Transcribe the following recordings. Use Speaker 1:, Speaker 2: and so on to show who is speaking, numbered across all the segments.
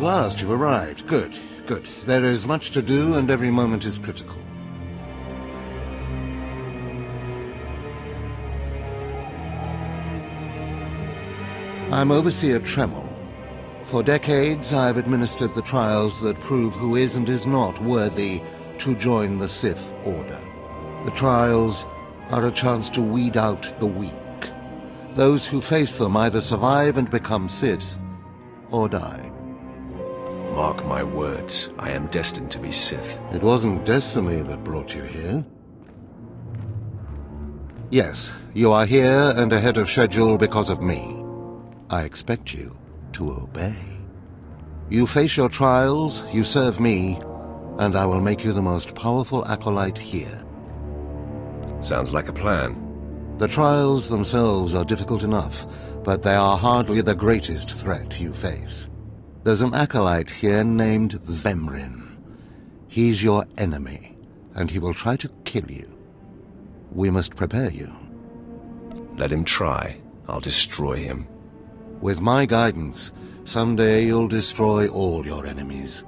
Speaker 1: At last you've arrived. Good, good. There is much to do, and every moment is critical. I'm Overseer Tremel. For decades, I've administered the trials that prove who is and is not worthy to join the Sith Order. The trials are a chance to weed out the weak. Those who face them either survive and become Sith, or die.
Speaker 2: Mark my words, I am destined to be Sith.
Speaker 1: It wasn't destiny that brought you here. Yes, you are here and ahead of schedule because of me. I expect you to obey. You face your trials, you serve me, and I will make you the most powerful acolyte here.
Speaker 2: Sounds like a plan.
Speaker 1: The trials themselves are difficult enough, but they are hardly the greatest threat you face. There's an acolyte here named Vemrin. He's your enemy, and he will try to kill you. We must prepare you.
Speaker 2: Let him try. I'll destroy him.
Speaker 1: With my guidance, someday you'll destroy all your enemies.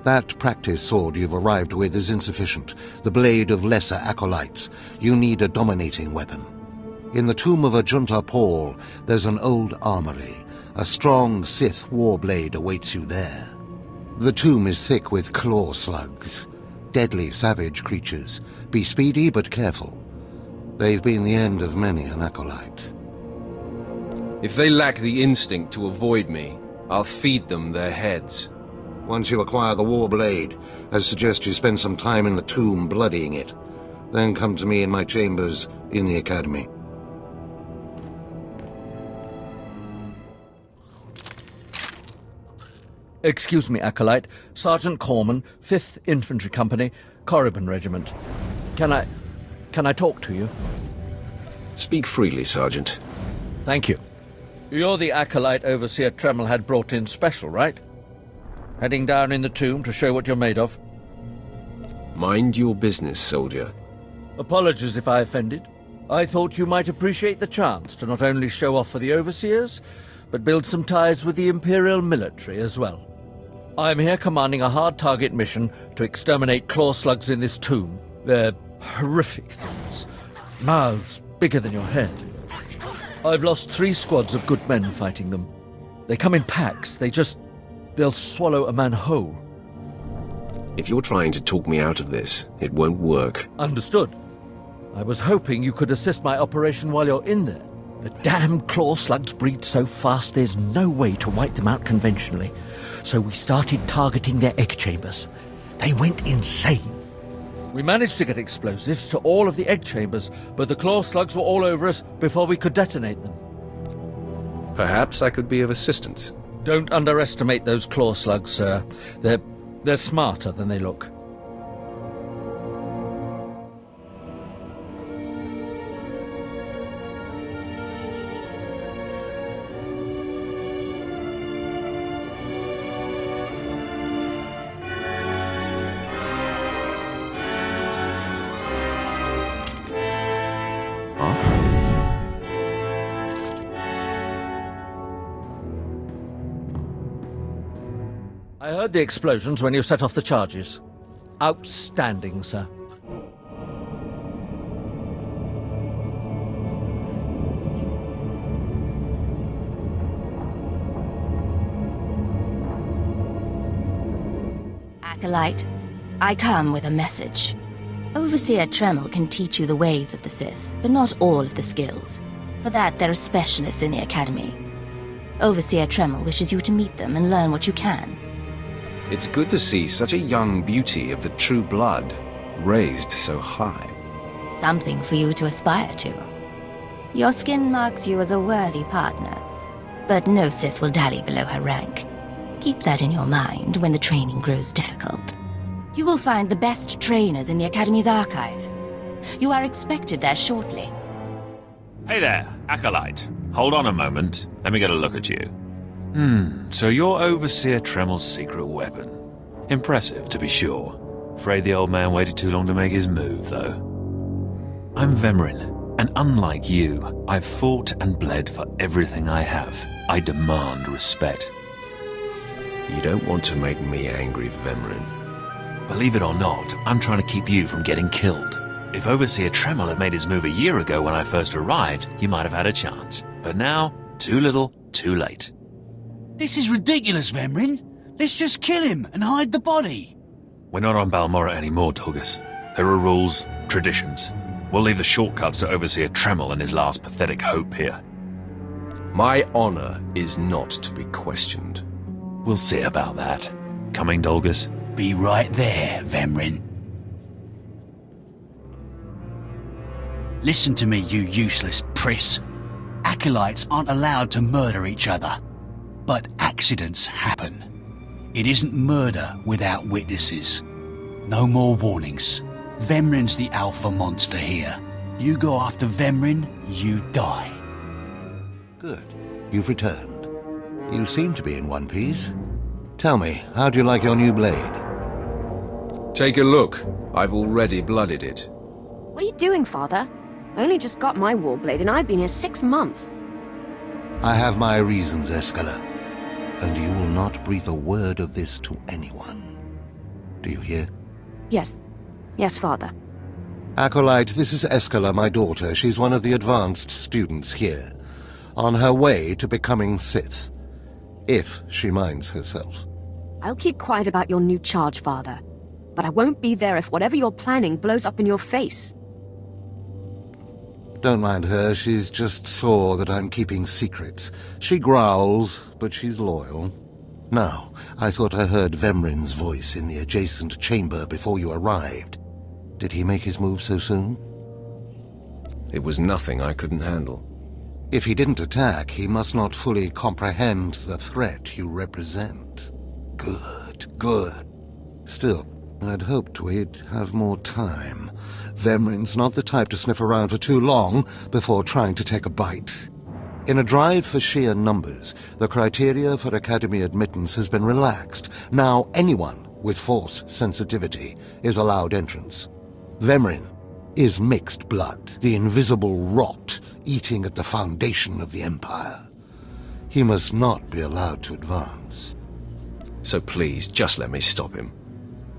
Speaker 1: That practice sword you've arrived with is insufficient. The blade of lesser acolytes. You need a dominating weapon. In the tomb of Ajunta Paul, there's an old armory. A strong Sith warblade awaits you there. The tomb is thick with claw slugs. Deadly, savage creatures. Be speedy but careful. They've been the end of many an acolyte.
Speaker 2: If they lack the instinct to avoid me, I'll feed them their heads.
Speaker 1: Once you acquire the warblade, I suggest you spend some time in the tomb bloodying it. Then come to me in my chambers in the academy.
Speaker 3: Excuse me, Acolyte. Sergeant Corman, 5th Infantry Company, Korriban Regiment. Can I talk to you?
Speaker 2: Speak freely, Sergeant.
Speaker 3: Thank you. You're the Acolyte Overseer Tremel had brought in special, right? Heading down in the tomb to show what you're made of?
Speaker 2: Mind your business, soldier.
Speaker 3: Apologies if I offended. I thought you might appreciate the chance to not only show off for the Overseers, but build some ties with the Imperial military as well. I'm here commanding a hard-target mission to exterminate claw slugs in this tomb. They're horrific things. Mouths bigger than your head. I've lost 3 squads of good men fighting them. They come in packs. They'll swallow a man whole.
Speaker 2: If you're trying to talk me out of this, it won't work.
Speaker 3: Understood. I was hoping you could assist my operation while you're in there. The damn claw slugs breed so fast there's no way to wipe them out conventionally. So we started targeting their egg chambers. They went insane. We managed to get explosives to all of the egg chambers, but the claw slugs were all over us before we could detonate them.
Speaker 2: Perhaps I could be of assistance.
Speaker 3: Don't underestimate those claw slugs, sir. They're smarter than they look. I heard the explosions when you set off the charges. Outstanding, sir.
Speaker 4: Acolyte, I come with a message. Overseer Tremel can teach you the ways of the Sith, but not all of the skills. For that, there are specialists in the Academy. Overseer Tremel wishes you to meet them and learn what you can.
Speaker 2: It's good to see such a young beauty of the true blood, raised so high.
Speaker 4: Something for you to aspire to. Your skin marks you as a worthy partner, but no Sith will dally below her rank. Keep that in your mind when the training grows difficult. You will find the best trainers in the Academy's archive. You are expected there shortly.
Speaker 5: Hey there, Acolyte. Hold on a moment. Let me get a look at you. So you're Overseer Tremel's secret weapon. Impressive, to be sure. Afraid the old man waited too long to make his move, though. I'm Vemrin, and unlike you, I've fought and bled for everything I have. I demand respect.
Speaker 2: You don't want to make me angry, Vemrin.
Speaker 5: Believe it or not, I'm trying to keep you from getting killed. If Overseer Tremel had made his move a year ago when I first arrived, you might have had a chance. But now, too little, too late.
Speaker 6: This is ridiculous, Vemrin. Let's just kill him and hide the body.
Speaker 5: We're not on Balmorra anymore, Tulgus. There are rules, traditions. We'll leave the shortcuts to Overseer Tremel and his last pathetic hope here.
Speaker 2: My honor is not to be questioned.
Speaker 5: We'll see about that. Coming, Dolgus?
Speaker 6: Be right there, Vemrin. Listen to me, you useless priss. Acolytes aren't allowed to murder each other. But accidents happen. It isn't murder without witnesses. No more warnings. Vemrin's the alpha monster here. You go after Vemrin, you die.
Speaker 1: Good. You've returned. You seem to be in one piece. Tell me, how do you like your new blade?
Speaker 2: Take a look. I've already blooded it.
Speaker 7: What are you doing, Father? I only just got my warblade and I've been here 6 months.
Speaker 1: I have my reasons, Escala. And you will not breathe a word of this to anyone. Do you hear?
Speaker 7: Yes. Yes, Father.
Speaker 1: Acolyte, this is Escala, my daughter. She's one of the advanced students here. On her way to becoming Sith. If she minds herself.
Speaker 7: I'll keep quiet about your new charge, Father. But I won't be there if whatever you're planning blows up in your face.
Speaker 1: Don't mind her, she's just sore that I'm keeping secrets. She growls, but she's loyal. Now, I thought I heard Vemrin's voice in the adjacent chamber before you arrived. Did he make his move so soon?
Speaker 2: It was nothing I couldn't handle.
Speaker 1: If he didn't attack, he must not fully comprehend the threat you represent. Good, good. Still, I'd hoped we'd have more time. Vemrin's not the type to sniff around for too long before trying to take a bite. In a drive for sheer numbers, the criteria for Academy admittance has been relaxed. Now anyone with Force sensitivity is allowed entrance. Vemrin is mixed blood, the invisible rot eating at the foundation of the Empire. He must not be allowed to advance.
Speaker 2: So please, just let me stop him.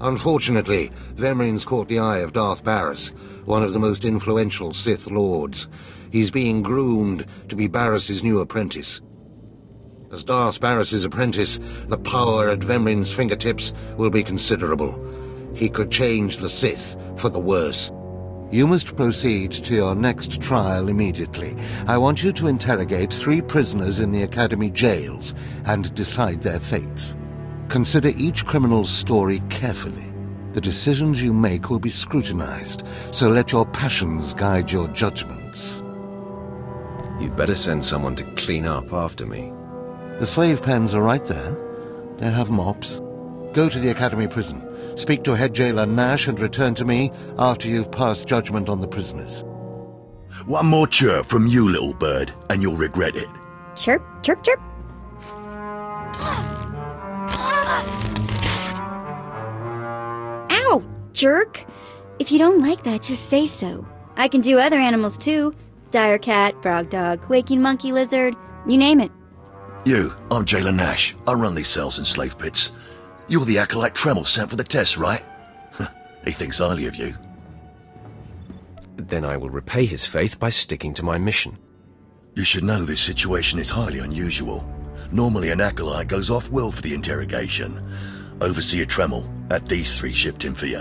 Speaker 1: Unfortunately, Vemrin's caught the eye of Darth Barris, one of the most influential Sith Lords. He's being groomed to be Barris's new apprentice. As Darth Barris's apprentice, the power at Vemrin's fingertips will be considerable. He could change the Sith for the worse. You must proceed to your next trial immediately. I want you to interrogate 3 prisoners in the Academy jails and decide their fates. Consider each criminal's story carefully. The decisions you make will be scrutinized, so let your passions guide your judgments.
Speaker 2: You'd better send someone to clean up after me.
Speaker 1: The slave pens are right there. They have mops. Go to the Academy prison. Speak to head jailer Nash and return to me after you've passed judgment on the prisoners.
Speaker 8: One more chirp from you, little bird, and you'll regret it.
Speaker 9: Chirp, chirp, chirp. Ow, jerk! If you don't like that, just say so. I can do other animals too. Dire cat, frog dog, quaking monkey lizard, you name it.
Speaker 8: You, I'm Jailer Nash. I run these cells and slave pits. You're the acolyte Tremel sent for the test, right? He thinks highly of you.
Speaker 2: Then I will repay his faith by sticking to my mission.
Speaker 8: You should know this situation is highly unusual. Normally an acolyte goes off-world for the interrogation. Overseer Tremel, at these 3 shipped him for you.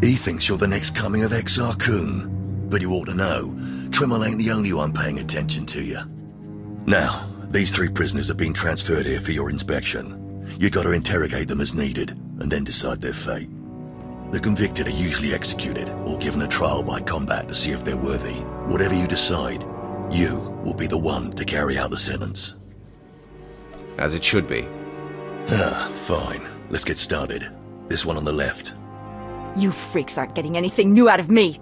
Speaker 8: He thinks you're the next coming of Exar Kun, but you ought to know, Tremel ain't the only one paying attention to you. Now, these 3 prisoners have been transferred here for your inspection. You gotta interrogate them as needed, and then decide their fate. The convicted are usually executed, or given a trial by combat to see if they're worthy. Whatever you decide, you will be the one to carry out the sentence.
Speaker 2: As it should be.
Speaker 8: Fine. Let's get started. This one on the left.
Speaker 9: You freaks aren't getting anything new out of me.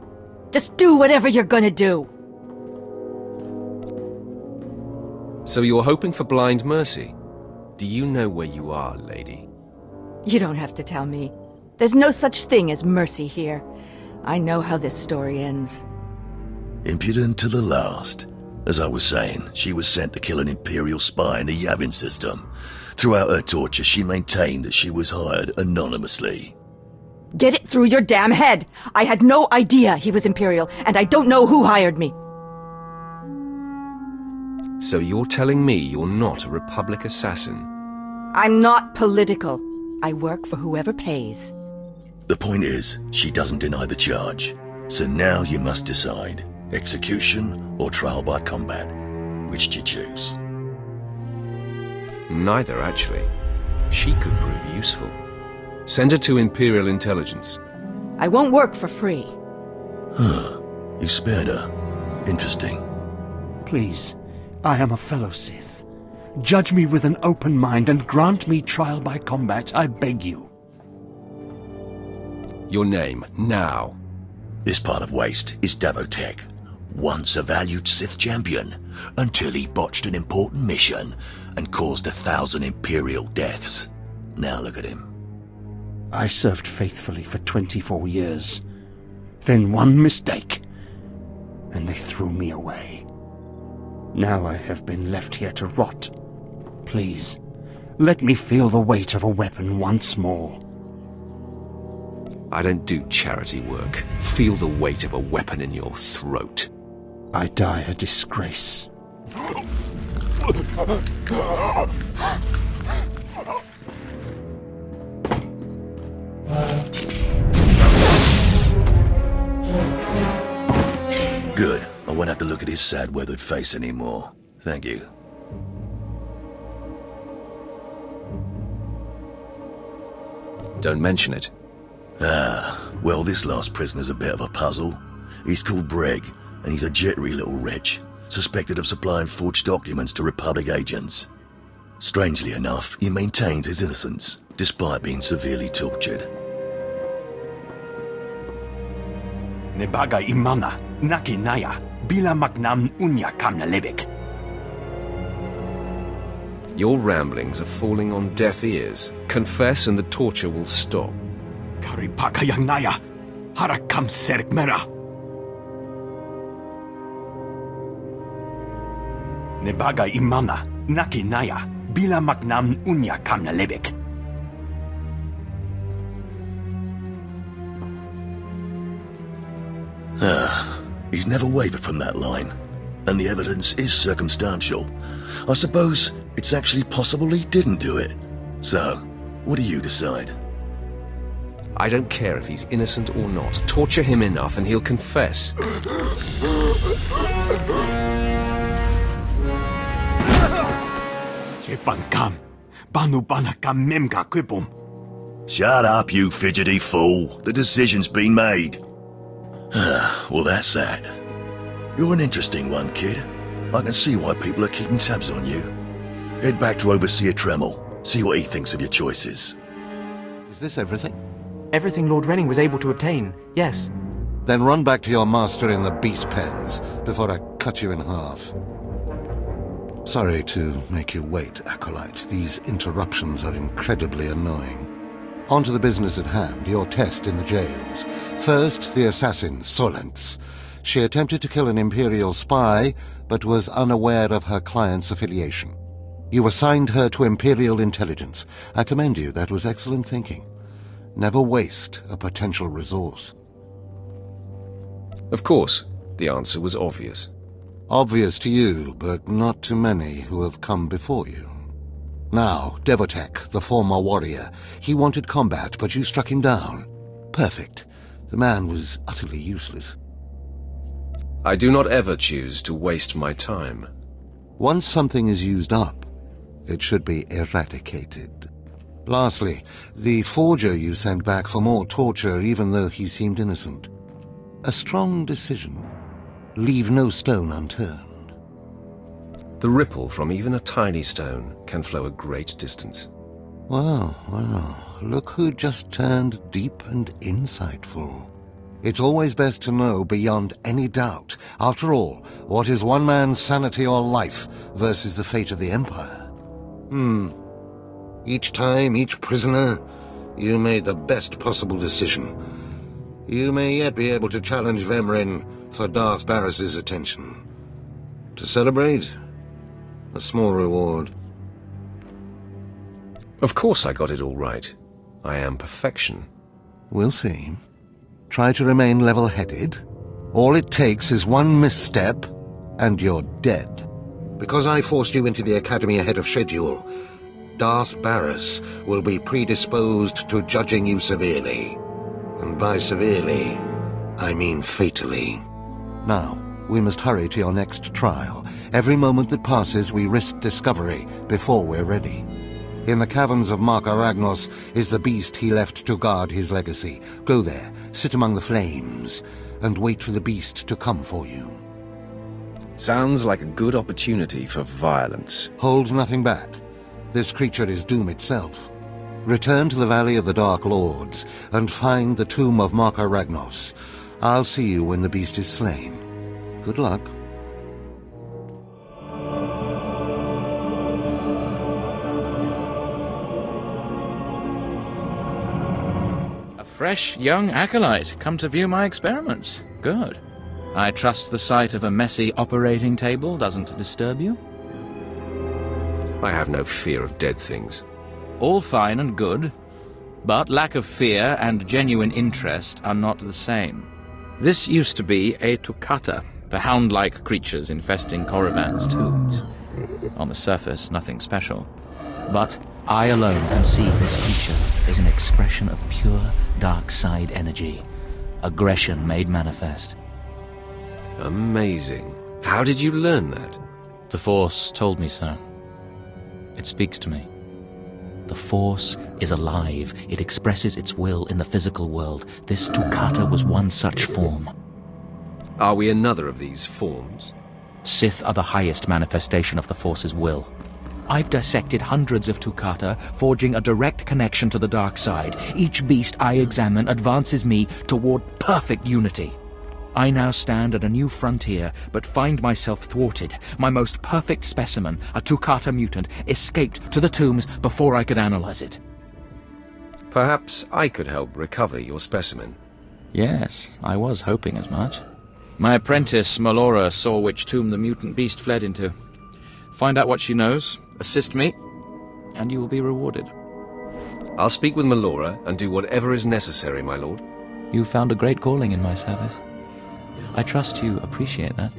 Speaker 9: Just do whatever you're gonna do.
Speaker 2: So you're hoping for blind mercy? Do you know where you are, lady?
Speaker 9: You don't have to tell me. There's no such thing as mercy here. I know how this story ends.
Speaker 8: Impudent to the last. As I was saying, she was sent to kill an Imperial spy in the Yavin system. Throughout her torture, she maintained that she was hired anonymously.
Speaker 10: Get it through your damn head! I had no idea he was Imperial, and I don't know who hired me.
Speaker 2: So you're telling me you're not a Republic assassin?
Speaker 10: I'm not political. I work for whoever pays.
Speaker 8: The point is, she doesn't deny the charge. So now you must decide, execution or trial by combat. Which do you choose?
Speaker 2: Neither, actually. She could prove useful. Send her to Imperial Intelligence.
Speaker 10: I won't work for free.
Speaker 8: Huh. You spared her. Interesting.
Speaker 11: Please, I am a fellow Sith. Judge me with an open mind and grant me trial by combat, I beg you.
Speaker 2: Your name, now.
Speaker 8: This part of Waste is Davotech, once a valued Sith champion, until he botched an important mission and caused 1,000 Imperial deaths. Now look at him.
Speaker 11: I served faithfully for 24 years. Then one mistake, and they threw me away. Now I have been left here to rot. Please, let me feel the weight of a weapon once more.
Speaker 2: I don't do charity work. Feel the weight of a weapon in your throat.
Speaker 11: I die a disgrace.
Speaker 8: Good. I won't have to look at his sad, weathered face anymore. Thank you.
Speaker 2: Don't mention it.
Speaker 8: Well, this last prisoner's a bit of a puzzle. He's called Breg, and he's a jittery little wretch, suspected of supplying forged documents to Republic agents. Strangely enough, he maintains his innocence, despite being severely tortured.
Speaker 6: Nebaga imana, naki naya, bila magnam unya kamna lebek.
Speaker 2: Your ramblings are falling on deaf ears. Confess and the torture will stop.
Speaker 6: Karipaka yang naya, harakam serk mera. Nebaga imana, naki naya, bila magnam unya kamna lebek.
Speaker 8: He's never wavered from that line, and the evidence is circumstantial. I suppose it's actually possible he didn't do it. So, what do you decide?
Speaker 2: I don't care if he's innocent or not. Torture him enough and he'll confess.
Speaker 8: Shut up, you fidgety fool. The decision's been made. Well, that's that. You're an interesting one, kid. I can see why people are keeping tabs on you. Head back to Overseer Tremel. See what he thinks of your choices.
Speaker 1: Is this everything?
Speaker 12: Everything Lord Renning was able to obtain, yes.
Speaker 1: Then run back to your master in the beast pens before I cut you in half. Sorry to make you wait, Acolyte. These interruptions are incredibly annoying. On to the business at hand, your test in the jails. First, the assassin, Solentz. She attempted to kill an Imperial spy, but was unaware of her client's affiliation. You assigned her to Imperial Intelligence. I commend you, that was excellent thinking. Never waste a potential resource.
Speaker 2: Of course, the answer was obvious.
Speaker 1: Obvious to you, but not to many who have come before you. Now, Devotech, the former warrior. He wanted combat, but you struck him down. Perfect. The man was utterly useless.
Speaker 2: I do not ever choose to waste my time.
Speaker 1: Once something is used up, it should be eradicated. Lastly, the forger you sent back for more torture even though he seemed innocent. A strong decision. Leave no stone unturned.
Speaker 2: The ripple from even a tiny stone can flow a great distance.
Speaker 1: Well, look who just turned deep and insightful. It's always best to know beyond any doubt. After all, what is one man's sanity or life versus the fate of the Empire? Each time, each prisoner, you made the best possible decision. You may yet be able to challenge Vemrin for Darth Barris's attention. To celebrate? A small reward.
Speaker 2: Of course I got it all right. I am perfection.
Speaker 1: We'll see. Try to remain level-headed. All it takes is one misstep, and you're dead. Because I forced you into the Academy ahead of schedule, Darth Barris will be predisposed to judging you severely. And by severely, I mean fatally. Now, we must hurry to your next trial. Every moment that passes, we risk discovery before we're ready. In the caverns of Mark Aragnos is the beast he left to guard his legacy. Go there, sit among the flames, and wait for the beast to come for you.
Speaker 2: Sounds like a good opportunity for violence.
Speaker 1: Hold nothing back. This creature is doom itself. Return to the Valley of the Dark Lords and find the tomb of Mark Aragnos. I'll see you when the beast is slain. Good luck.
Speaker 13: A fresh young acolyte, come to view my experiments. Good. I trust the sight of a messy operating table doesn't disturb you?
Speaker 2: I have no fear of dead things.
Speaker 13: All fine and good, but lack of fear and genuine interest are not the same. This used to be a Toccata, the hound-like creatures infesting Korriban's tombs. On the surface, nothing special. But I alone can see this creature is an expression of pure dark side energy. Aggression made manifest.
Speaker 2: Amazing. How did you learn that?
Speaker 13: The Force told me so. It speaks to me. The Force is alive. It expresses its will in the physical world. This Toccata was one such form.
Speaker 2: Are we another of these forms?
Speaker 13: Sith are the highest manifestation of the Force's will. I've dissected hundreds of Toccata, forging a direct connection to the dark side. Each beast I examine advances me toward perfect unity. I now stand at a new frontier, but find myself thwarted. My most perfect specimen, a Toccata mutant, escaped to the tombs before I could analyze it.
Speaker 2: Perhaps I could help recover your specimen.
Speaker 13: Yes, I was hoping as much. My apprentice, Melora, saw which tomb the mutant beast fled into. Find out what she knows, assist me, and you will be rewarded.
Speaker 2: I'll speak with Melora and do whatever is necessary, my lord.
Speaker 13: You found a great calling in my service. I trust you appreciate that.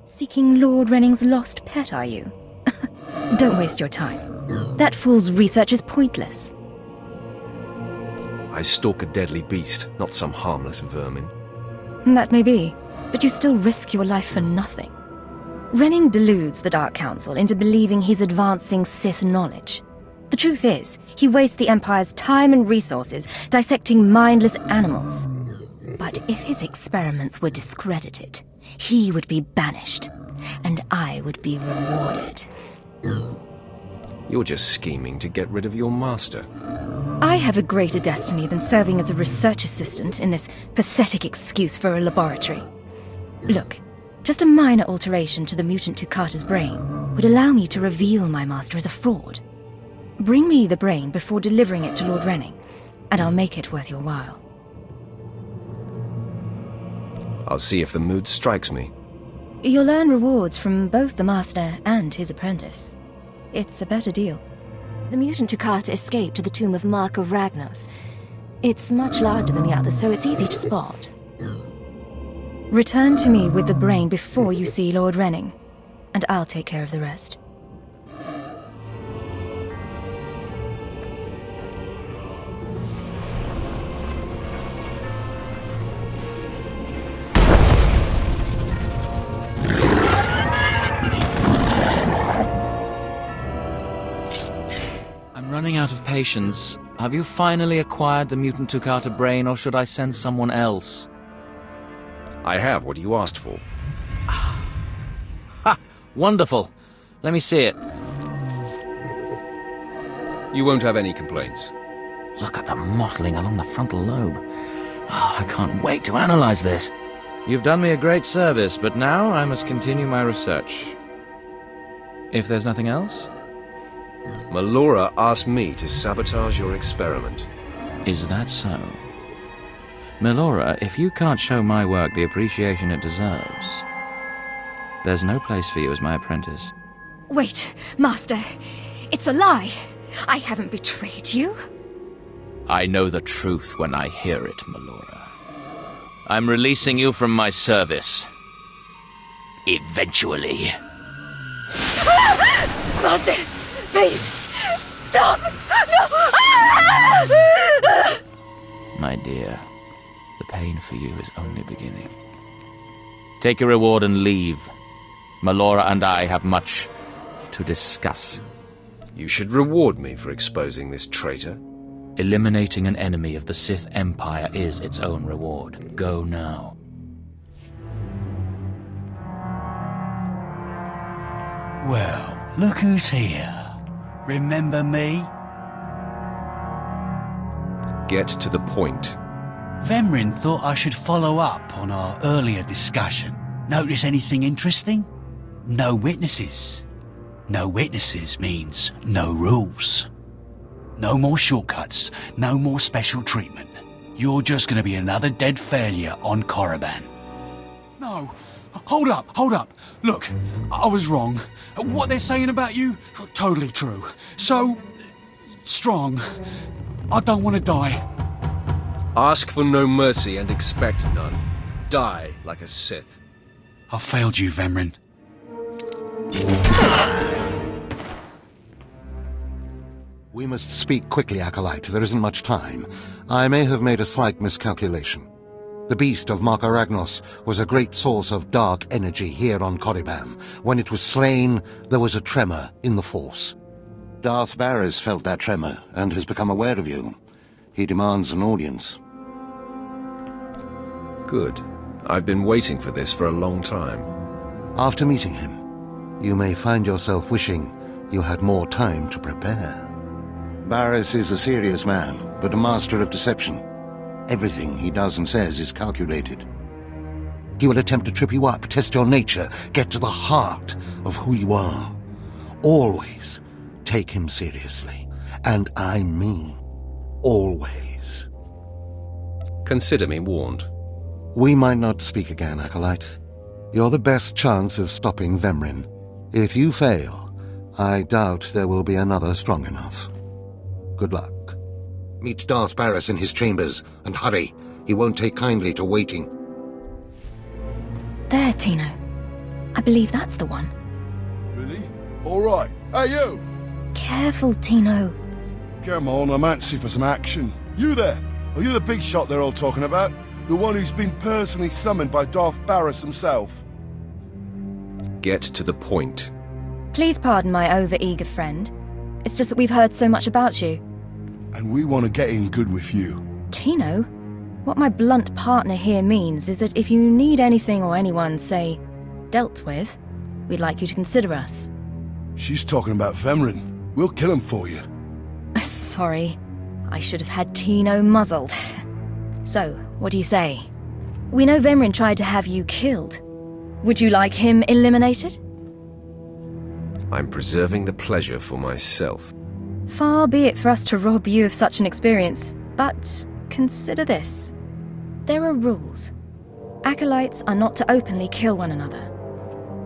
Speaker 4: Seeking Lord Renning's lost pet, are you? Don't waste your time. That fool's research is pointless.
Speaker 2: I stalk a deadly beast, not some harmless vermin.
Speaker 4: That may be, but you still risk your life for nothing. Renning deludes the Dark Council into believing he's advancing Sith knowledge. The truth is, he wastes the Empire's time and resources dissecting mindless animals. But if his experiments were discredited, he would be banished, and I would be rewarded.
Speaker 2: You're just scheming to get rid of your master.
Speaker 4: I have a greater destiny than serving as a research assistant in this pathetic excuse for a laboratory. Look, just a minor alteration to the mutant Toccata's brain would allow me to reveal my master as a fraud. Bring me the brain before delivering it to Lord Renning, and I'll make it worth your while.
Speaker 2: I'll see if the mood strikes me.
Speaker 4: You'll earn rewards from both the master and his apprentice. It's a better deal. The mutant Toccata escaped to the tomb of Mark of Ragnos. It's much larger than the others, so it's easy to spot. Return to me with the brain before you see Lord Renning, and I'll take care of the rest.
Speaker 13: I'm running out of patience. Have you finally acquired the mutant Toccata brain, or should I send someone else?
Speaker 2: I have what you asked for.
Speaker 13: Ha! Wonderful. Let me see it.
Speaker 2: You won't have any complaints.
Speaker 13: Look at the mottling along the frontal lobe. Oh, I can't wait to analyze this. You've done me a great service, but now I must continue my research. If there's nothing else?
Speaker 2: Melora asked me to sabotage your experiment.
Speaker 13: Is that so? Melora, if you can't show my work the appreciation it deserves, There's no place for you as my apprentice.
Speaker 7: Wait, Master. It's a lie. I haven't betrayed you.
Speaker 13: I know the truth when I hear it, Melora. I'm releasing you from my service. Eventually.
Speaker 7: Master, please, stop! No!
Speaker 13: My dear, the pain for you is only beginning. Take your reward and leave. Melora and I have much to discuss.
Speaker 2: You should reward me for exposing this traitor.
Speaker 13: Eliminating an enemy of the Sith Empire is its own reward. Go now.
Speaker 6: Well, look who's here. Remember me?
Speaker 2: Get to the point.
Speaker 6: Vemrin thought I should follow up on our earlier discussion. Notice anything interesting? No witnesses. No witnesses means no rules. No more shortcuts, no more special treatment. You're just gonna be another dead failure on Korriban. No, hold up. Look, I was wrong. What they're saying about you, totally true. So, strong. I don't want to die.
Speaker 2: Ask for no mercy and expect none. Die like a Sith.
Speaker 6: I failed you, Vemrin.
Speaker 1: We must speak quickly, Acolyte. There isn't much time. I may have made a slight miscalculation. The beast of Markaragnos was a great source of dark energy here on Korriban. When it was slain, there was a tremor in the Force. Darth Barris felt that tremor and has become aware of you. He demands an audience.
Speaker 2: Good. I've been waiting for this for a long time.
Speaker 1: After meeting him, you may find yourself wishing you had more time to prepare. Barris is a serious man, but a master of deception. Everything he does and says is calculated. He will attempt to trip you up, test your nature, get to the heart of who you are. Always take him seriously. And I mean always.
Speaker 2: Consider me warned.
Speaker 1: We might not speak again, Acolyte. You're the best chance of stopping Vemrin. If you fail, I doubt there will be another strong enough. Good luck. Meet Darth Barris in his chambers, and hurry. He won't take kindly to waiting.
Speaker 4: There, Tino. I believe that's the one.
Speaker 14: Really? All right. Hey, you!
Speaker 4: Careful, Tino.
Speaker 14: Come on, I'm antsy for some action. You there? Are you the big shot they're all talking about? The one who's been personally summoned by Darth Barris himself?
Speaker 2: Get to the point.
Speaker 4: Please pardon my over-eager friend. It's just that we've heard so much about you.
Speaker 14: And we want to get in good with you.
Speaker 4: Tino? What my blunt partner here means is that if you need anything or anyone, say, dealt with, we'd like you to consider us.
Speaker 14: She's talking about Vemrin. We'll kill him for you.
Speaker 4: Sorry. I should have had Tino muzzled. So, what do you say? We know Vemrin tried to have you killed. Would you like him eliminated?
Speaker 2: I'm preserving the pleasure for myself.
Speaker 4: Far be it for us to rob you of such an experience, but consider this. There are rules. Acolytes are not to openly kill one another.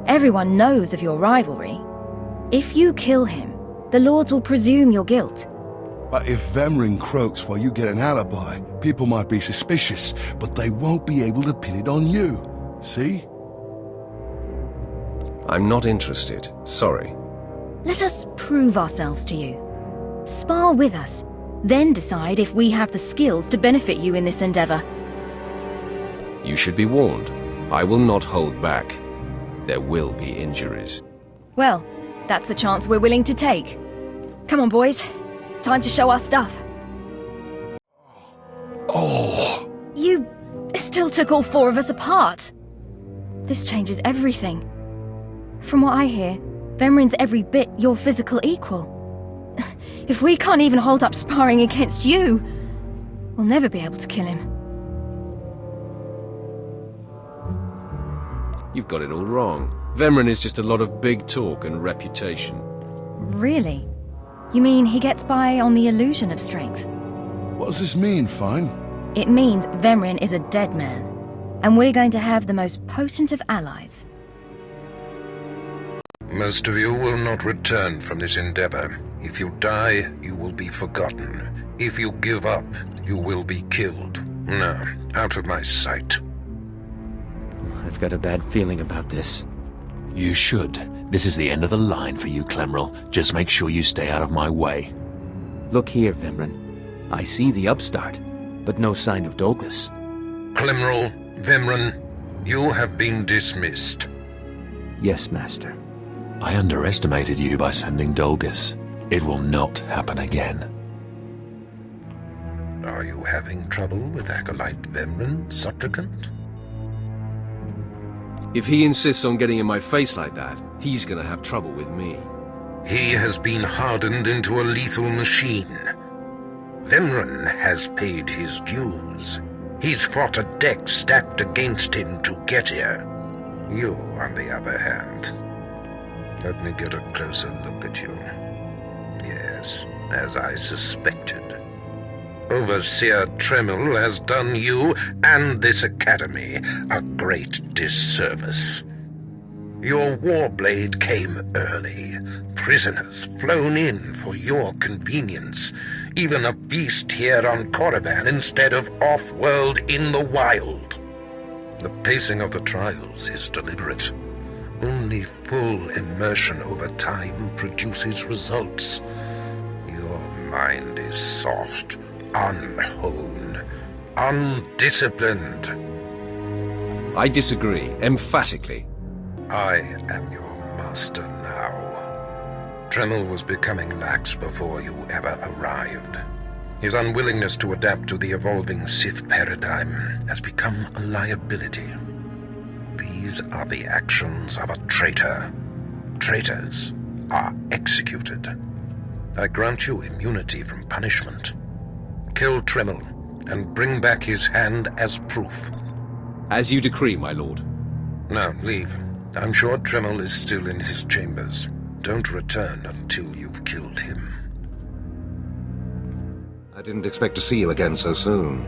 Speaker 4: Everyone knows of your rivalry. If you kill him, the Lords will presume your guilt.
Speaker 14: But if Vemrin croaks while you get an alibi, people might be suspicious, but they won't be able to pin it on you. See?
Speaker 2: I'm not interested. Sorry.
Speaker 4: Let us prove ourselves to you. Spar with us, then decide if we have the skills to benefit you in this endeavor.
Speaker 2: You should be warned. I will not hold back. There will be injuries.
Speaker 4: Well, that's the chance we're willing to take. Come on, boys. Time to show our stuff.
Speaker 14: Oh!
Speaker 4: You still took all four of us apart. This changes everything. From what I hear, Vemrin's every bit your physical equal. If we can't even hold up sparring against you, we'll never be able to kill him.
Speaker 2: You've got it all wrong. Vemrin is just a lot of big talk and reputation.
Speaker 4: Really? You mean he gets by on the illusion of strength?
Speaker 14: What does this mean, Fine?
Speaker 4: It means Vemrin is a dead man, and we're going to have the most potent of allies.
Speaker 15: Most of you will not return from this endeavor. If you die, you will be forgotten. If you give up, you will be killed. No, out of my sight.
Speaker 12: I've got a bad feeling about this.
Speaker 5: You should. This is the end of the line for you, Clemrel. Just make sure you stay out of my way.
Speaker 12: Look here, Vemren. I see the upstart, but no sign of Dolgus.
Speaker 15: Clemrel, Vemren, you have been dismissed.
Speaker 12: Yes, Master.
Speaker 5: I underestimated you by sending Dolgus. It will not happen again.
Speaker 15: Are you having trouble with Acolyte Vemren, supplicant?
Speaker 2: If he insists on getting in my face like that, he's gonna have trouble with me.
Speaker 15: He has been hardened into a lethal machine. Vemren has paid his dues. He's fought a deck stacked against him to get here. You, on the other hand, let me get a closer look at you. Yes, as I suspected. Overseer Tremel has done you and this academy a great disservice. Your warblade came early. Prisoners flown in for your convenience. Even a beast here on Korriban instead of off-world in the wild. The pacing of the trials is deliberate. Only full immersion over time produces results. Your mind is soft, unhoned, undisciplined.
Speaker 2: I disagree, emphatically.
Speaker 15: I am your master now. Tremel was becoming lax before you ever arrived. His unwillingness to adapt to the evolving Sith paradigm has become a liability. These are the actions of a traitor. Traitors are executed. I grant you immunity from punishment. Kill Tremel and bring back his hand as proof.
Speaker 2: As you decree, my lord.
Speaker 15: Now, leave. I'm sure Tremel is still in his chambers. Don't return until you've killed him.
Speaker 1: I didn't expect to see you again so soon.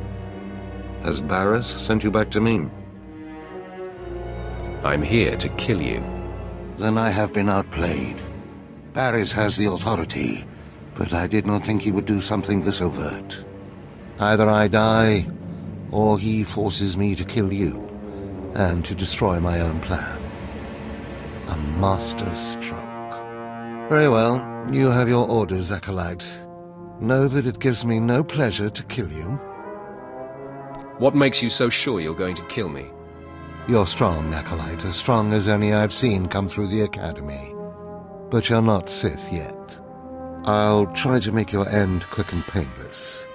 Speaker 1: Has Barris sent you back to me?
Speaker 2: I'm here to kill you.
Speaker 1: Then I have been outplayed. Barris has the authority, but I did not think he would do something this overt. Either I die, or he forces me to kill you, and to destroy my own plan. A master stroke. Very well, you have your orders, Acolyte. Know that it gives me no pleasure to kill you.
Speaker 2: What makes you so sure you're going to kill me?
Speaker 1: You're strong, Acolyte, as strong as any I've seen come through the Academy. But you're not Sith yet. I'll try to make your end quick and painless.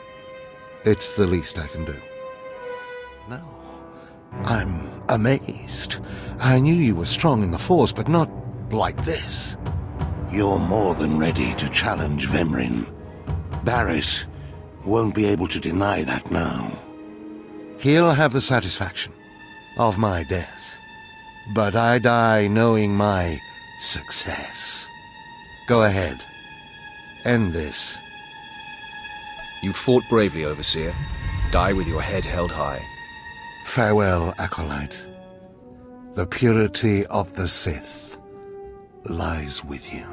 Speaker 1: It's the least I can do. No. I'm amazed. I knew you were strong in the Force, but not like this. You're more than ready to challenge Vemrin. Barris won't be able to deny that now. He'll have the satisfaction of my death, but I die knowing my success. Go ahead. End this.
Speaker 2: You fought bravely, Overseer. Die with your head held high.
Speaker 1: Farewell, Acolyte. The purity of the Sith lies with you.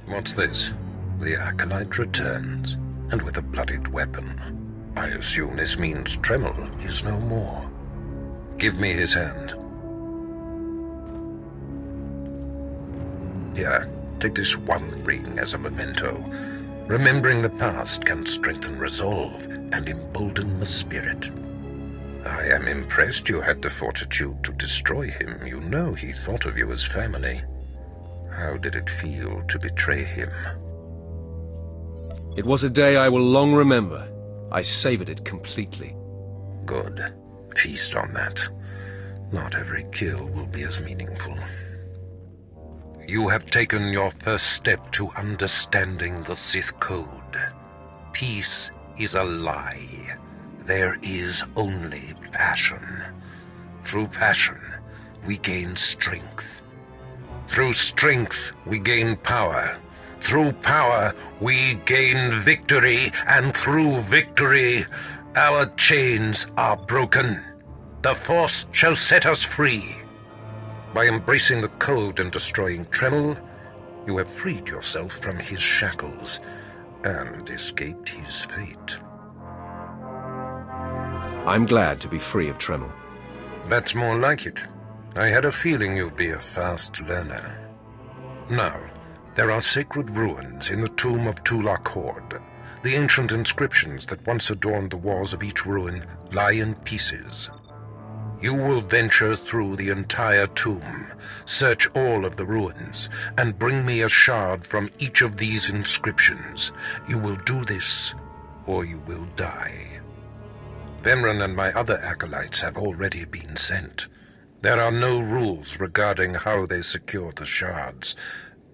Speaker 15: What's this? The Acolyte returns, and with a bloodied weapon. I assume this means Tremel is no more. Give me his hand. Here, take this one ring as a memento. Remembering the past can strengthen resolve and embolden the spirit. I am impressed you had the fortitude to destroy him. You know he thought of you as family. How did it feel to betray him?
Speaker 2: It was a day I will long remember. I savored it completely.
Speaker 15: Good. Feast on that. Not every kill will be as meaningful. You have taken your first step to understanding the Sith Code. Peace is a lie. There is only passion. Through passion, we gain strength. Through strength, we gain power. Through power, we gain victory. And through victory, our chains are broken. The Force shall set us free. By embracing the code and destroying Tremel, you have freed yourself from his shackles and escaped his fate.
Speaker 2: I'm glad to be free of Tremel.
Speaker 15: That's more like it. I had a feeling you'd be a fast learner. Now, there are sacred ruins in the tomb of Tulak Horde. The ancient inscriptions that once adorned the walls of each ruin lie in pieces. You will venture through the entire tomb, search all of the ruins, and bring me a shard from each of these inscriptions. You will do this, or you will die. Vemran and my other acolytes have already been sent. There are no rules regarding how they secure the shards,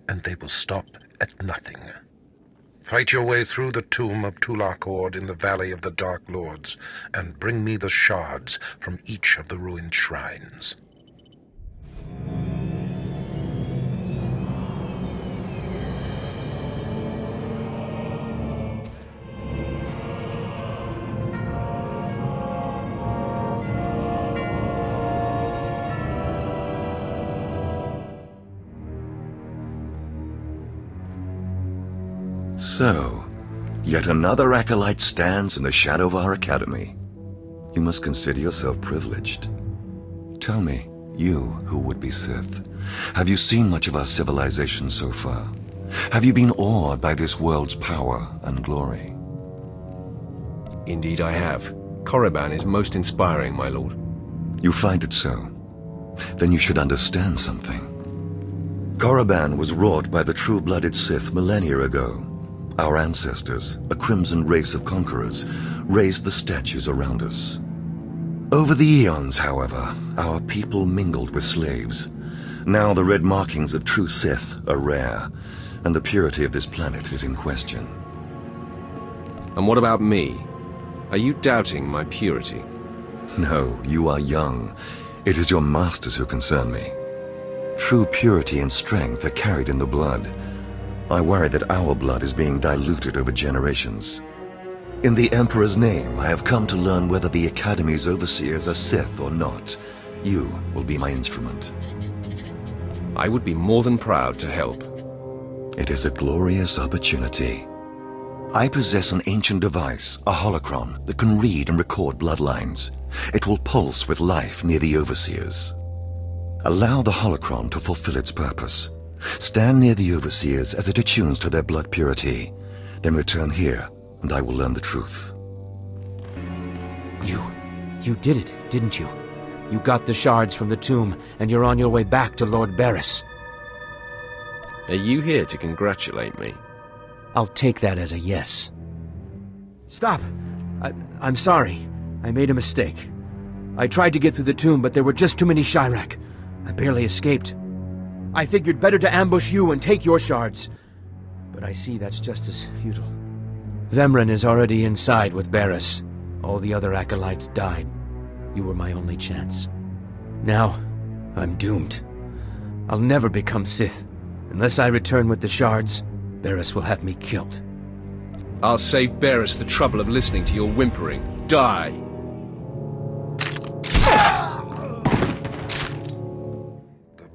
Speaker 15: and they will stop at nothing. Fight your way through the tomb of Tulak Horde in the Valley of the Dark Lords, and bring me the shards from each of the ruined shrines.
Speaker 8: So, yet another acolyte stands in the shadow of our academy. You must consider yourself privileged. Tell me, you who would be Sith, have you seen much of our civilization so far? Have you been awed by this world's power and glory?
Speaker 2: Indeed I have. Korriban is most inspiring, my lord.
Speaker 8: You find it so? Then you should understand something. Korriban was wrought by the true-blooded Sith millennia ago. Our ancestors, a crimson race of conquerors, raised the statues around us. Over the eons, however, our people mingled with slaves. Now the red markings of true Sith are rare, and the purity of this planet is in question.
Speaker 2: And what about me? Are you doubting my purity?
Speaker 8: No, you are young. It is your masters who concern me. True purity and strength are carried in the blood. I worry that our blood is being diluted over generations. In the Emperor's name, I have come to learn whether the Academy's overseers are Sith or not. You will be my instrument.
Speaker 2: I would be more than proud to help.
Speaker 8: It is a glorious opportunity. I possess an ancient device, a holocron, that can read and record bloodlines. It will pulse with life near the overseers. Allow the holocron to fulfill its purpose. Stand near the overseers as it attunes to their blood purity. Then return here, and I will learn the truth.
Speaker 12: You did it, didn't you? You got the shards from the tomb, and you're on your way back to Lord Barris.
Speaker 2: Are you here to congratulate me?
Speaker 12: I'll take that as a yes. Stop! I'm sorry. I made a mistake. I tried to get through the tomb, but there were just too many Shirak. I barely escaped. I figured better to ambush you and take your shards. But I see that's just as futile. Vemran is already inside with Barris. All the other acolytes died. You were my only chance. Now, I'm doomed. I'll never become Sith. Unless I return with the shards, Barris will have me killed.
Speaker 2: I'll save Barris the trouble of listening to your whimpering. Die!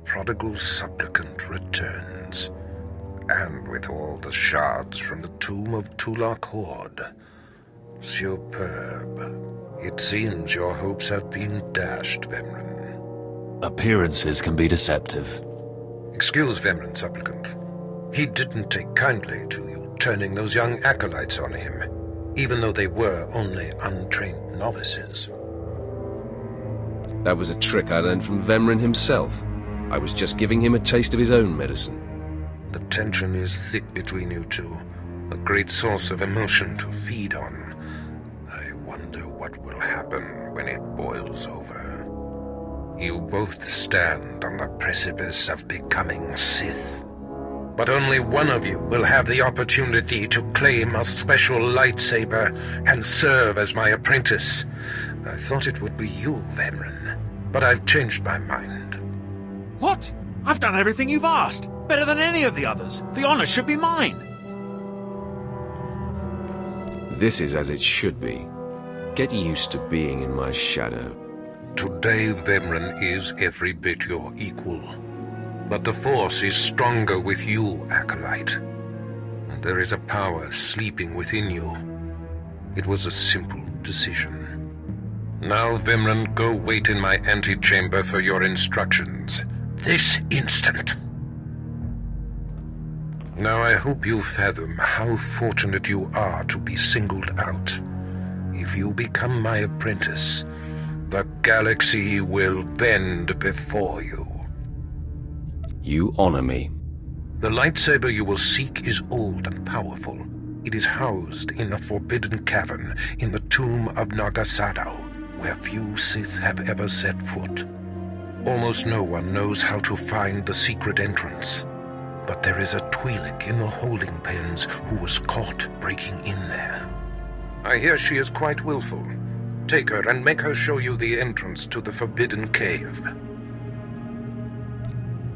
Speaker 15: Prodigal supplicant returns, and with all the shards from the tomb of Tulak Horde. Superb. It seems your hopes have been dashed, Vemran.
Speaker 5: Appearances can be deceptive.
Speaker 15: Excuse Vemran, supplicant. He didn't take kindly to you turning those young acolytes on him, even though they were only untrained novices.
Speaker 2: That was a trick I learned from Vemran himself. I was just giving him a taste of his own medicine.
Speaker 15: The tension is thick between you two, a great source of emotion to feed on. I wonder what will happen when it boils over. You both stand on the precipice of becoming Sith. But only one of you will have the opportunity to claim a special lightsaber and serve as my apprentice. I thought it would be you, Vemran, but I've changed my mind.
Speaker 5: What? I've done everything you've asked. Better than any of the others. The honor should be mine.
Speaker 2: This is as it should be. Get used to being in my shadow.
Speaker 15: Today, Vemran is every bit your equal. But the Force is stronger with you, Acolyte. And there is a power sleeping within you. It was a simple decision. Now, Vemran, go wait in my antechamber for your instructions. This instant. Now I hope you fathom how fortunate you are to be singled out. If you become my apprentice, the galaxy will bend before you.
Speaker 2: You honor me.
Speaker 15: The lightsaber you will seek is old and powerful. It is housed in a forbidden cavern in the tomb of Nagasadao, where few Sith have ever set foot. Almost no one knows how to find the secret entrance. But there is a Twi'lek in the holding pens who was caught breaking in there. I hear she is quite willful. Take her and make her show you the entrance to the Forbidden Cave.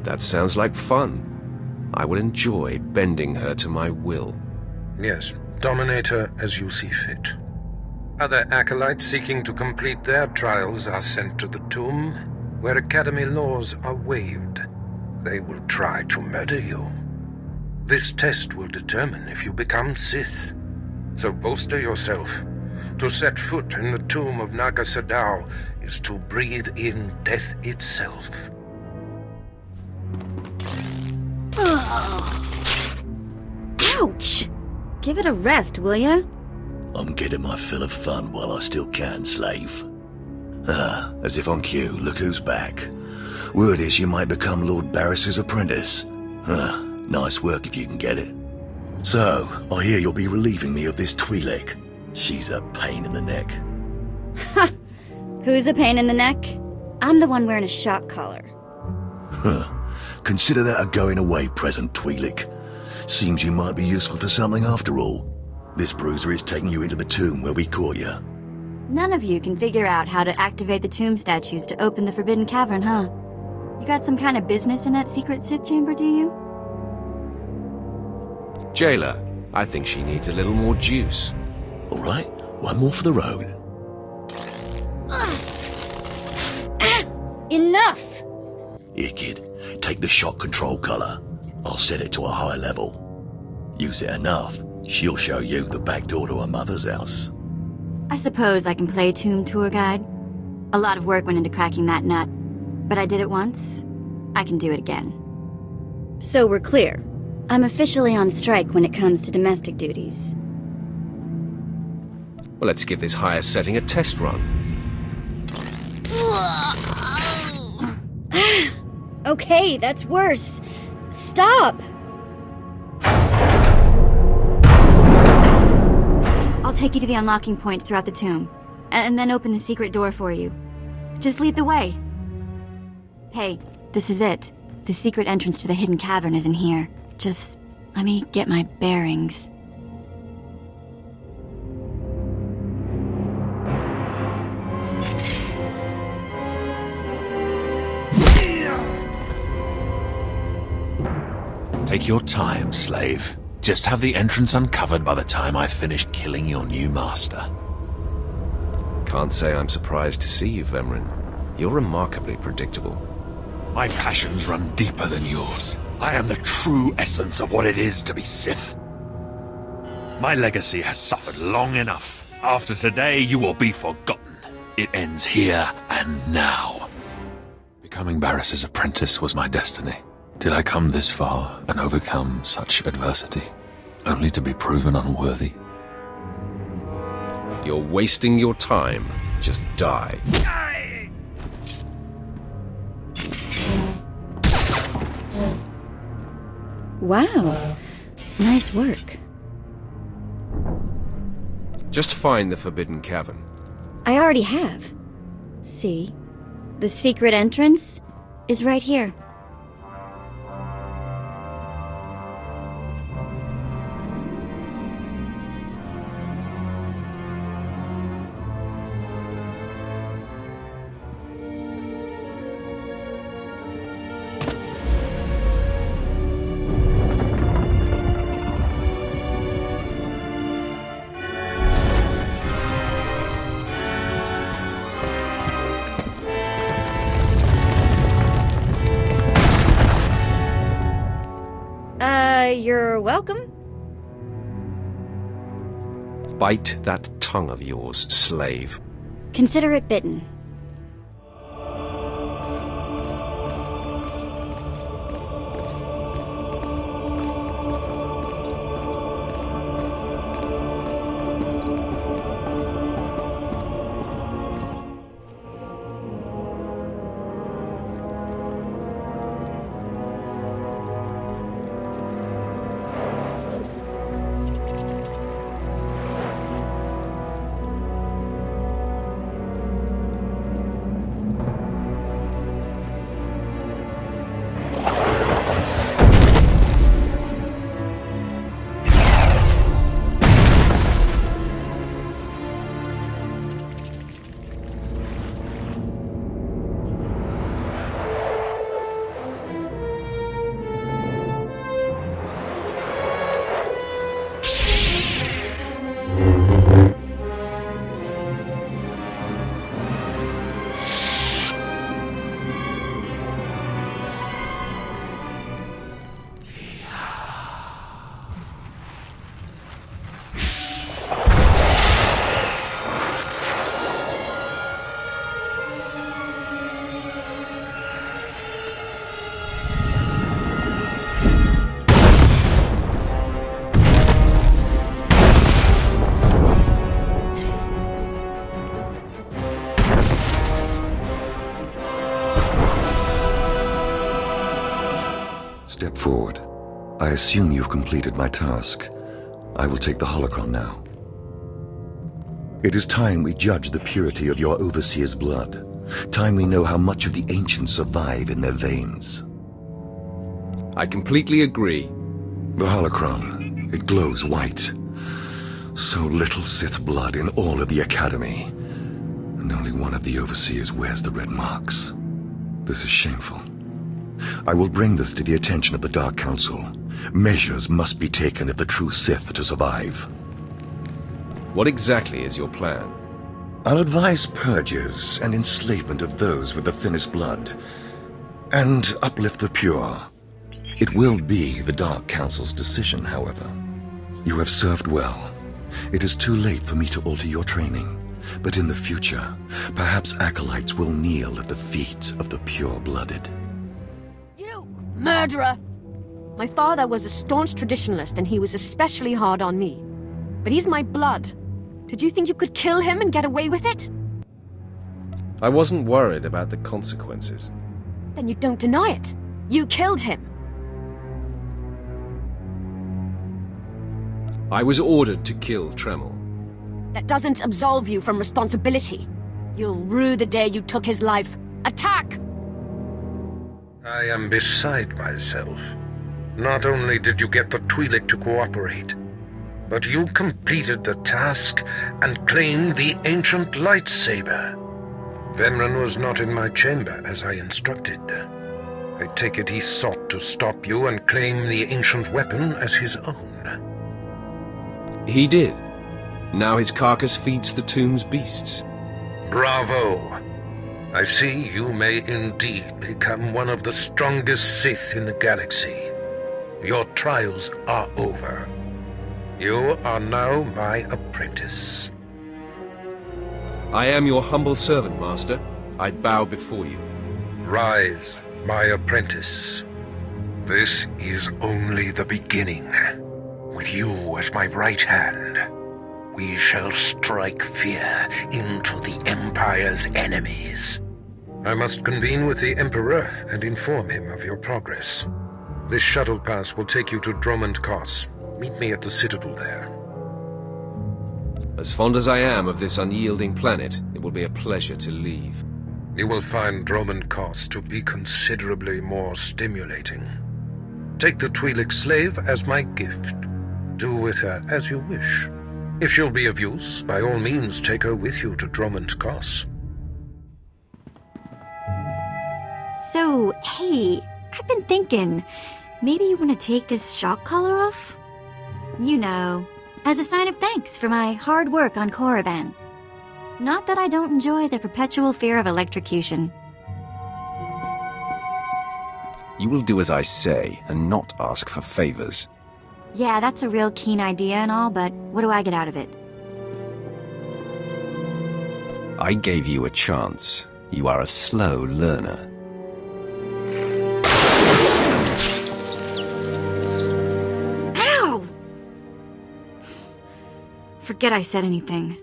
Speaker 2: That sounds like fun. I will enjoy bending her to my will.
Speaker 15: Yes, dominate her as you see fit. Other acolytes seeking to complete their trials are sent to the tomb, where Academy laws are waived. They will try to murder you. This test will determine if you become Sith. So bolster yourself. To set foot in the tomb of Nagasadao is to breathe in death itself.
Speaker 9: Ouch! Give it a rest, will ya?
Speaker 8: I'm getting my fill of fun while I still can, slave. As if on cue, look who's back. Word is you might become Lord Barris's apprentice. Nice work if you can get it. So, I hear you'll be relieving me of this Twi'lek. She's a pain in the neck.
Speaker 9: Ha! Who's a pain in the neck? I'm the one wearing a shock collar.
Speaker 8: Consider that a going-away present, Twi'lek. Seems you might be useful for something after all. This bruiser is taking you into the tomb where we caught you.
Speaker 9: None of you can figure out how to activate the tomb statues to open the Forbidden Cavern, huh? You got some kind of business in that secret Sith chamber, do you?
Speaker 2: Jailer, I think she needs a little more juice.
Speaker 8: All right, one more for the road.
Speaker 9: Enough!
Speaker 8: Here, kid, take the shock control collar. I'll set it to a high level. Use it enough, she'll show you the back door to her mother's house.
Speaker 9: I suppose I can play tomb tour guide. A lot of work went into cracking that nut, but I did it once. I can do it again. So we're clear. I'm officially on strike when it comes to domestic duties.
Speaker 2: Well, let's give this higher setting a test run.
Speaker 9: Okay, that's worse. Stop! I'll take you to the unlocking points throughout the tomb, and then open the secret door for you. Just lead the way. Hey, this is it. The secret entrance to the hidden cavern is in here. Just let me get my bearings.
Speaker 5: Take your time, slave. Just have the entrance uncovered by the time I finish killing your new master.
Speaker 2: Can't say I'm surprised to see you, Vemran. You're remarkably predictable.
Speaker 5: My passions run deeper than yours. I am the true essence of what it is to be Sith. My legacy has suffered long enough. After today, you will be forgotten. It ends here and now. Becoming Barris's apprentice was my destiny. Did I come this far and overcome such adversity, only to be proven unworthy?
Speaker 2: You're wasting your time. Just die.
Speaker 9: Wow. Nice work.
Speaker 2: Just find the Forbidden Cavern.
Speaker 9: I already have. See? The secret entrance is right here.
Speaker 2: Bite that tongue of yours, slave.
Speaker 9: Consider it bitten.
Speaker 8: Step forward. I assume you've completed my task. I will take the holocron now. It is time we judge the purity of your overseer's blood. Time we know how much of the ancients survive in their veins.
Speaker 2: I completely agree.
Speaker 8: The holocron, it glows white. So little Sith blood in all of the Academy. And only one of the overseers wears the red marks. This is shameful. I will bring this to the attention of the Dark Council. Measures must be taken if the true Sith are to survive.
Speaker 2: What exactly is your plan?
Speaker 8: I'll advise purges and enslavement of those with the thinnest blood, and uplift the pure. It will be the Dark Council's decision, however. You have served well. It is too late for me to alter your training, but in the future, perhaps acolytes will kneel at the feet of the pure-blooded.
Speaker 7: Murderer! My father was a staunch traditionalist and he was especially hard on me. But he's my blood. Did you think you could kill him and get away with it?
Speaker 2: I wasn't worried about the consequences.
Speaker 7: Then you don't deny it. You killed him.
Speaker 2: I was ordered to kill Tremel.
Speaker 7: That doesn't absolve you from responsibility. You'll rue the day you took his life. Attack!
Speaker 15: I am beside myself. Not only did you get the Twi'lek to cooperate, but you completed the task and claimed the ancient lightsaber. Venran was not in my chamber as I instructed. I take it he sought to stop you and claim the ancient weapon as his own.
Speaker 2: He did. Now his carcass feeds the tomb's beasts.
Speaker 15: Bravo! I see you may indeed become one of the strongest Sith in the galaxy. Your trials are over. You are now my apprentice.
Speaker 2: I am your humble servant, Master. I bow before you.
Speaker 15: Rise, my apprentice. This is only the beginning. With you as my right hand, we shall strike fear into the Empire's enemies. I must convene with the Emperor and inform him of your progress. This shuttle pass will take you to Dromund Kos. Meet me at the Citadel there.
Speaker 2: As fond as I am of this unyielding planet, it will be a pleasure to leave.
Speaker 15: You will find Dromund Kos to be considerably more stimulating. Take the Twi'lek slave as my gift. Do with her as you wish. If she'll be of use, by all means take her with you to Dromund Kos.
Speaker 9: So, hey, I've been thinking, maybe you want to take this shock collar off? You know, as a sign of thanks for my hard work on Korriban. Not that I don't enjoy the perpetual fear of electrocution.
Speaker 2: You will do as I say, and not ask for favors.
Speaker 9: Yeah, that's a real keen idea and all, but what do I get out of it?
Speaker 2: I gave you a chance. You are a slow learner.
Speaker 9: Ow! Forget I said anything.